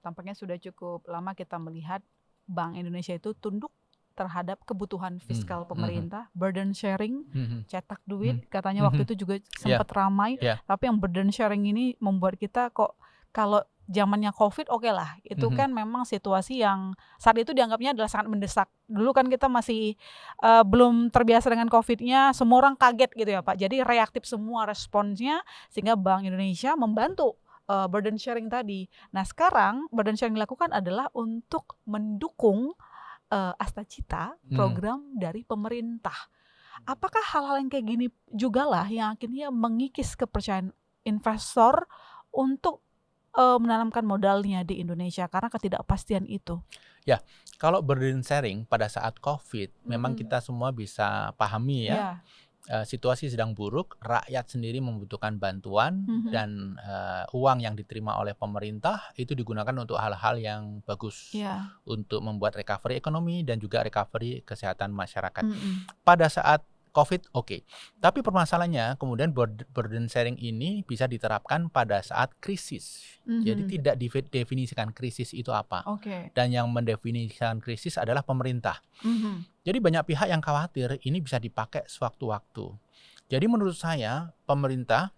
tampaknya sudah cukup lama kita melihat Bank Indonesia itu tunduk terhadap kebutuhan fiskal pemerintah, burden sharing, cetak duit, katanya waktu itu juga Ya, sempat ramai, ya. tapi yang burden sharing ini membuat kita kok kalau zamannya COVID oke lah, itu kan memang situasi yang saat itu dianggapnya adalah sangat mendesak. Dulu kan kita masih belum terbiasa dengan COVID-nya, semua orang kaget gitu ya Pak. Jadi reaktif semua responsnya sehingga Bank Indonesia membantu burden sharing tadi. Nah sekarang burden sharing dilakukan adalah untuk mendukung Astacita, program dari pemerintah. Apakah hal-hal yang kayak gini juga lah yang akhirnya mengikis kepercayaan investor untuk menanamkan modalnya di Indonesia karena ketidakpastian itu? Ya, kalau burden sharing pada saat COVID, memang kita semua bisa pahami ya, situasi sedang buruk, rakyat sendiri membutuhkan bantuan dan uang yang diterima oleh pemerintah itu digunakan untuk hal-hal yang bagus, untuk membuat recovery ekonomi dan juga recovery kesehatan masyarakat. Pada saat COVID oke. Tapi permasalahannya kemudian burden sharing ini bisa diterapkan pada saat krisis. Jadi tidak didefinisikan krisis itu apa. Dan yang mendefinisikan krisis adalah pemerintah. Jadi banyak pihak yang khawatir ini bisa dipakai sewaktu-waktu. Jadi menurut saya pemerintah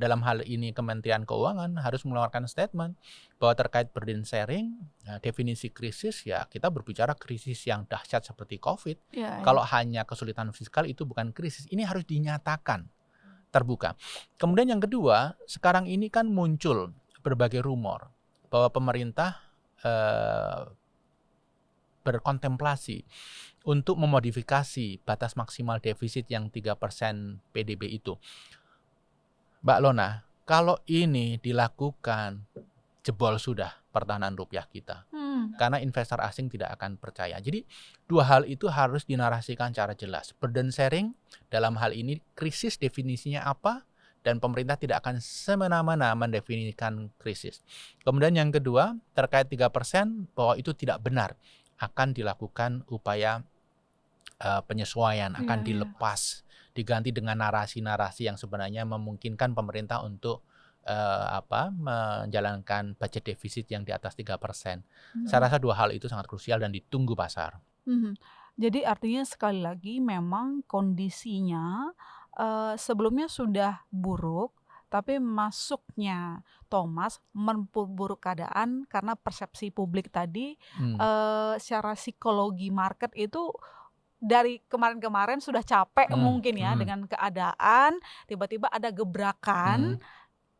dalam hal ini Kementerian Keuangan harus mengeluarkan statement bahwa terkait burden sharing, definisi krisis ya kita berbicara krisis yang dahsyat seperti COVID. Kalau hanya kesulitan fiskal itu bukan krisis, ini harus dinyatakan terbuka. Kemudian yang kedua, sekarang ini kan muncul berbagai rumor bahwa pemerintah berkontemplasi untuk memodifikasi batas maksimal defisit yang 3% PDB itu. Mbak Lona, kalau ini dilakukan, jebol sudah pertahanan rupiah kita. Karena investor asing tidak akan percaya. Jadi dua hal itu harus dinarasikan secara jelas. Burden sharing dalam hal ini krisis definisinya apa dan pemerintah tidak akan semena-mena mendefinisikan krisis. Kemudian yang kedua terkait 3% bahwa itu tidak benar. Akan dilakukan upaya penyesuaian, akan dilepas, diganti dengan narasi-narasi yang sebenarnya memungkinkan pemerintah untuk menjalankan budget defisit yang di atas 3%. Saya rasa dua hal itu sangat krusial dan ditunggu pasar. Jadi artinya sekali lagi memang kondisinya sebelumnya sudah buruk, tapi masuknya Thomas memperburuk keadaan karena persepsi publik tadi secara psikologi market itu dari kemarin-kemarin sudah capek mungkin ya dengan keadaan, tiba-tiba ada gebrakan,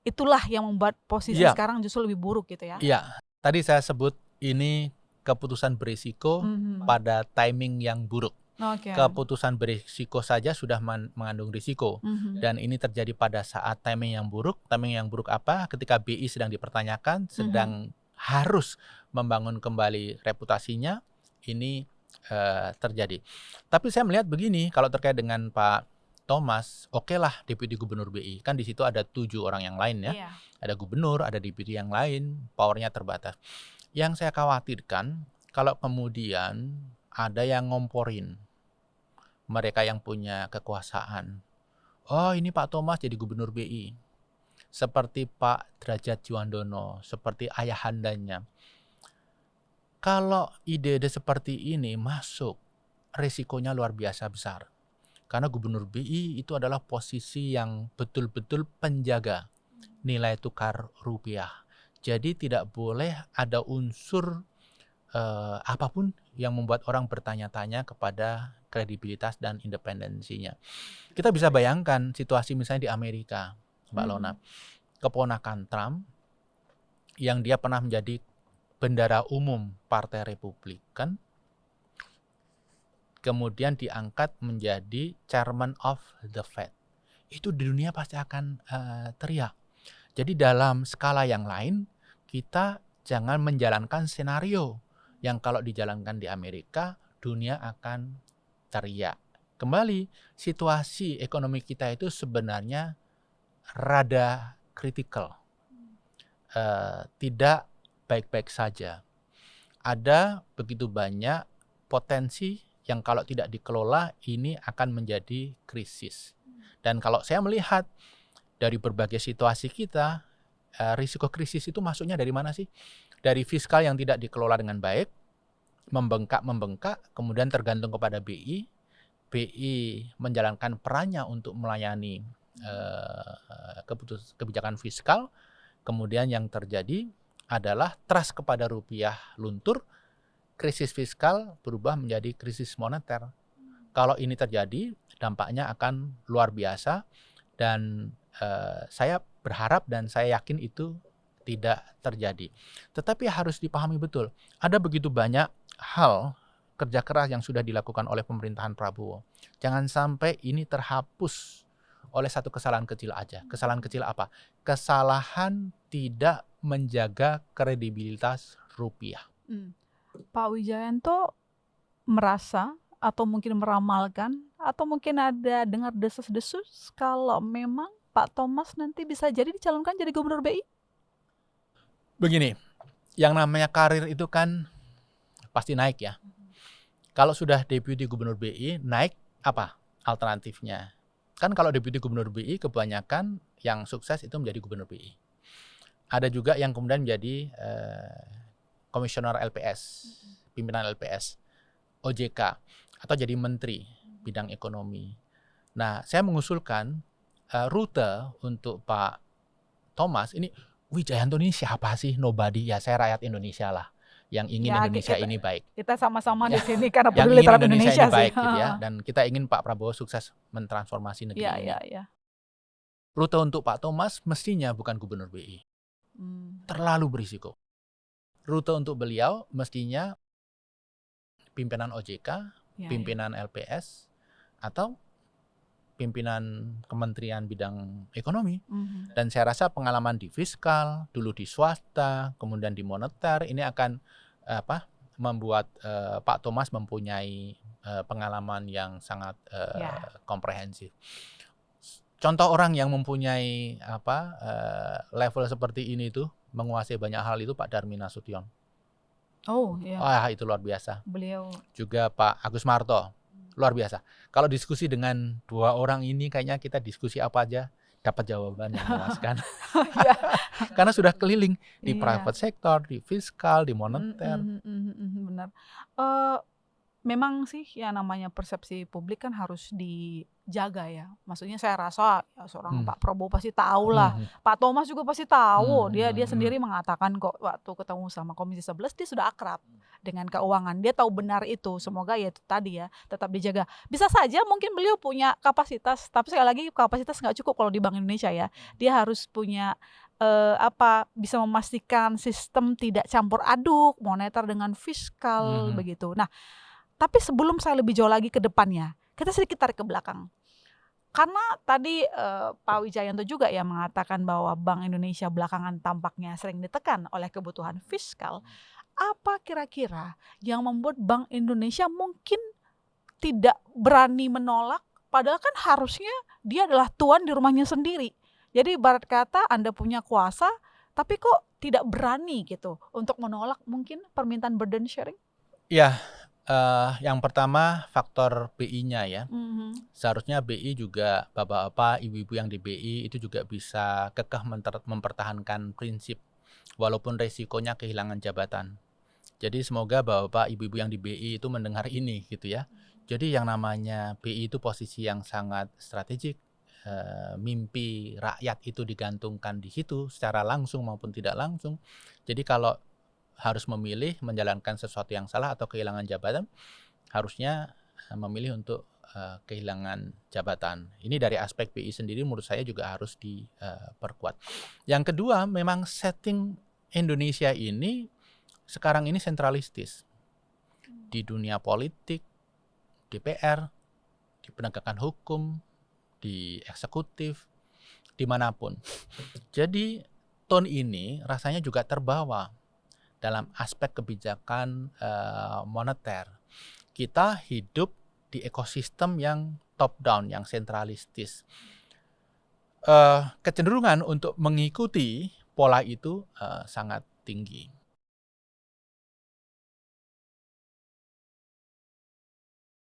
itulah yang membuat posisi sekarang justru lebih buruk gitu ya? Iya, tadi saya sebut ini keputusan berisiko pada timing yang buruk. Keputusan berisiko saja sudah mengandung risiko dan ini terjadi pada saat timing yang buruk. Timing yang buruk apa? Ketika BI sedang dipertanyakan, sedang harus membangun kembali reputasinya, ini terjadi. Tapi saya melihat begini, kalau terkait dengan Pak Thomas, oke lah Deputi Gubernur BI, kan di situ ada 7 orang yang lain ya, ada gubernur, ada deputi yang lain, powernya terbatas. Yang saya khawatirkan kalau kemudian ada yang ngomporin mereka yang punya kekuasaan. Oh ini Pak Thomas jadi Gubernur BI, seperti Pak Derajat Djuandono, seperti ayahandanya. Kalau ide-ide seperti ini masuk, risikonya luar biasa besar. Karena Gubernur BI itu adalah posisi yang betul-betul penjaga nilai tukar rupiah. Jadi tidak boleh ada unsur apapun yang membuat orang bertanya-tanya kepada kredibilitas dan independensinya. Kita bisa bayangkan situasi misalnya di Amerika, Mbak Lona. Keponakan Trump yang dia pernah menjadi bendara umum Partai Republikan, kemudian diangkat menjadi Chairman of the Fed. Itu di dunia pasti akan teriak. Jadi dalam skala yang lain, kita jangan menjalankan skenario yang kalau dijalankan di Amerika, dunia akan teriak. Kembali, situasi ekonomi kita itu sebenarnya rada kritikal. Tidak baik-baik saja. Ada begitu banyak potensi yang kalau tidak dikelola ini akan menjadi krisis. Dan kalau saya melihat dari berbagai situasi kita, risiko krisis itu masuknya dari mana sih? Dari fiskal yang tidak dikelola dengan baik, membengkak, kemudian tergantung kepada BI. BI menjalankan perannya untuk melayani kebijakan fiskal, kemudian yang terjadi adalah trust kepada rupiah luntur, krisis fiskal berubah menjadi krisis moneter. Kalau ini terjadi, dampaknya akan luar biasa, dan saya berharap dan saya yakin itu tidak terjadi. Tetapi harus dipahami betul, ada begitu banyak hal kerja keras yang sudah dilakukan oleh pemerintahan Prabowo. Jangan sampai ini terhapus oleh satu kesalahan kecil aja. Kesalahan kecil apa? Kesalahan tidak menjaga kredibilitas rupiah. Pak Wijayanto merasa atau mungkin meramalkan atau mungkin ada dengar desas-desus kalau memang Pak Thomas nanti bisa jadi dicalonkan jadi gubernur BI? Begini, yang namanya karir itu kan pasti naik ya. Kalau sudah deputi gubernur BI, naik apa alternatifnya? Kan kalau deputi gubernur BI kebanyakan yang sukses itu menjadi gubernur BI. Ada juga yang kemudian menjadi komisioner LPS, pimpinan LPS, OJK, atau jadi menteri bidang ekonomi. Nah, saya mengusulkan rute untuk Pak Thomas ini. Wijayanto ini siapa sih? Nobody. Ya, saya rakyat Indonesia lah, yang ingin Indonesia ini baik. Kita sama-sama di sini karena yang peduli terhadap Indonesia Indonesia ini baik gitu ya. Dan kita ingin Pak Prabowo sukses mentransformasi negeri ini. Rute untuk Pak Thomas mestinya bukan gubernur BI. Terlalu berisiko. Rute untuk beliau mestinya pimpinan OJK, pimpinan LPS, atau pimpinan kementerian bidang ekonomi. Dan saya rasa pengalaman di fiskal, dulu di swasta, kemudian di moneter, ini akan membuat Pak Thomas mempunyai pengalaman yang sangat komprehensif. Contoh orang yang mempunyai level seperti ini tuh, menguasai banyak hal itu Pak Darmin Nasution. Wah, itu luar biasa. Beliau juga Pak Agus Marto. Luar biasa. Kalau diskusi dengan dua orang ini kayaknya kita diskusi apa aja dapat jawaban yang memuaskan. Karena sudah keliling di private sector, di fiskal, di moneter. Benar. Memang sih ya namanya persepsi publik kan harus dijaga ya. Maksudnya saya rasa ya seorang Pak Prabowo pasti tahu lah. Pak Thomas juga pasti tahu. Dia sendiri mengatakan kok waktu ketemu sama Komisi 11 dia sudah akrab dengan keuangan. Dia tahu benar itu. Semoga ya itu tadi ya tetap dijaga. Bisa saja mungkin beliau punya kapasitas, tapi sekali lagi kapasitas nggak cukup kalau di Bank Indonesia ya. Dia harus punya bisa memastikan sistem tidak campur aduk moneter dengan fiskal begitu. Nah, tapi sebelum saya lebih jauh lagi ke depannya, kita sedikit tarik ke belakang. Karena tadi Pak Wijayanto juga ya mengatakan bahwa Bank Indonesia belakangan tampaknya sering ditekan oleh kebutuhan fiskal. Apa kira-kira yang membuat Bank Indonesia mungkin tidak berani menolak, padahal kan harusnya dia adalah tuan di rumahnya sendiri. Jadi ibarat kata Anda punya kuasa, tapi kok tidak berani gitu untuk menolak mungkin permintaan burden sharing? Ya. Yang pertama faktor BI-nya ya. Seharusnya BI juga bapak-bapak, ibu-ibu yang di BI itu juga bisa kekeh mempertahankan prinsip walaupun resikonya kehilangan jabatan. Jadi semoga bapak-bapak, ibu-ibu yang di BI itu mendengar ini gitu ya. Jadi yang namanya BI itu posisi yang sangat strategik. Mimpi rakyat itu digantungkan di situ secara langsung maupun tidak langsung. Jadi kalau harus memilih menjalankan sesuatu yang salah atau kehilangan jabatan, harusnya memilih untuk kehilangan jabatan. Ini dari aspek BI sendiri menurut saya juga harus diperkuat. Yang kedua, memang setting Indonesia ini sekarang ini sentralistis. Di dunia politik, DPR, di penegakan hukum, di eksekutif, dimanapun. Jadi tone ini rasanya juga terbawa dalam aspek kebijakan moneter. Kita hidup di ekosistem yang top down, yang sentralistis. Kecenderungan untuk mengikuti pola itu sangat tinggi.